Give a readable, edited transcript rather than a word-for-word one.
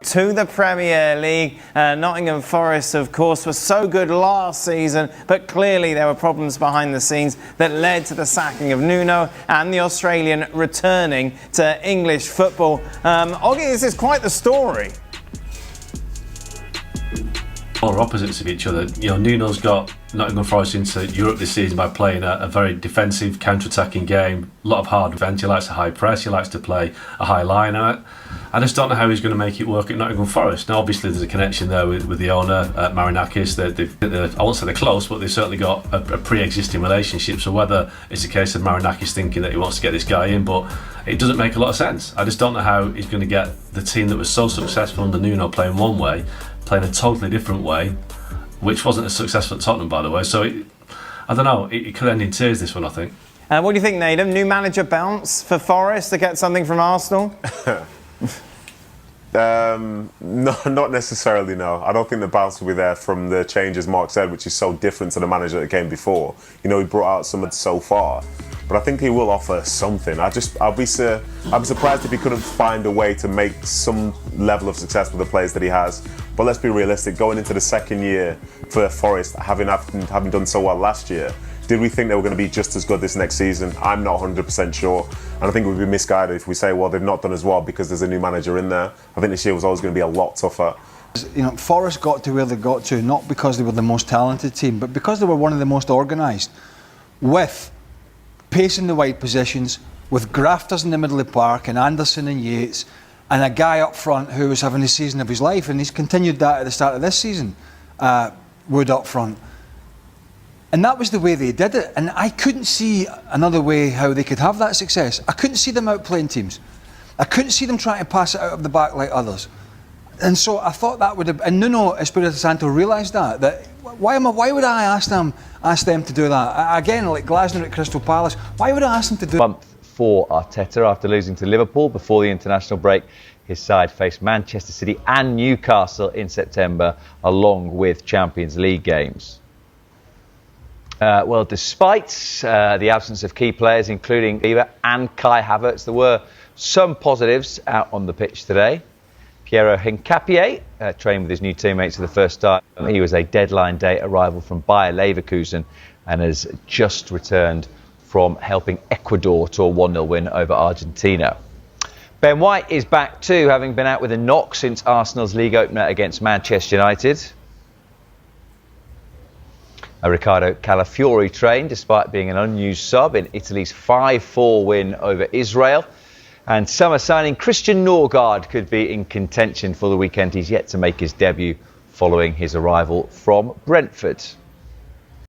To the Premier League. Nottingham Forest, of course, were so good last season, but clearly there were problems behind the scenes that led to the sacking of Nuno and the Australian returning to English football. Oggy, this is quite the story. Polar opposites of each other. You know, Nuno's got Nottingham Forest into Europe this season by playing a very defensive, counter-attacking game. A lot of hard defence. He likes a high press. He likes to play a high line. I just don't know how he's going to make it work at Nottingham Forest. Now, obviously, there's a connection there with the owner, Marinakis. I won't say they're close, but they've certainly got a pre-existing relationship. So whether it's a case of Marinakis thinking that he wants to get this guy in, but it doesn't make a lot of sense. I just don't know how he's going to get the team that was so successful under Nuno playing one way, playing a totally different way, which wasn't as successful at Tottenham, by the way. So I don't know. It could end in tears, this one, I think. What do you think, Nadem? New manager bounce for Forest to get something from Arsenal? No, not necessarily, no. I don't think the bounce will be there from the changes Mark said, which is so different to the manager that came before. You know, he brought out someone so far, but I think he will offer something. I'd be surprised if he couldn't find a way to make some level of success with the players that he has. But let's be realistic, going into the second year for Forest, having done so well last year, did we think they were going to be just as good this next season? I'm not 100% sure. And I think we'd be misguided if we say, well, they've not done as well because there's a new manager in there. I think this year was always going to be a lot tougher. You know, Forest got to where they got to, not because they were the most talented team, but because they were one of the most organised, with pace in the wide positions, with grafters in the middle of the park, and Anderson and Yates, and a guy up front who was having the season of his life, and he's continued that at the start of this season, Wood up front. And that was the way they did it. And I couldn't see another way how they could have that success. I couldn't see them outplaying teams. I couldn't see them trying to pass it out of the back like others. And so I thought that would have... And Nuno Espirito Santo realised that why would I ask them to do that? Again, like Glasner at Crystal Palace, why would I ask them to do that? Month for Arteta after losing to Liverpool before the international break. His side faced Manchester City and Newcastle in September, along with Champions League games. Well, despite the absence of key players, including Bieber and Kai Havertz, there were some positives out on the pitch today. Piero Hincapié trained with his new teammates for the first time. He was a deadline day arrival from Bayer Leverkusen and has just returned from helping Ecuador to a 1-0 win over Argentina. Ben White is back too, having been out with a knock since Arsenal's league opener against Manchester United. Riccardo Calafiori trained despite being an unused sub in Italy's 5-4 win over Israel. And summer signing Christian Norgard could be in contention for the weekend. He's yet to make his debut following his arrival from Brentford.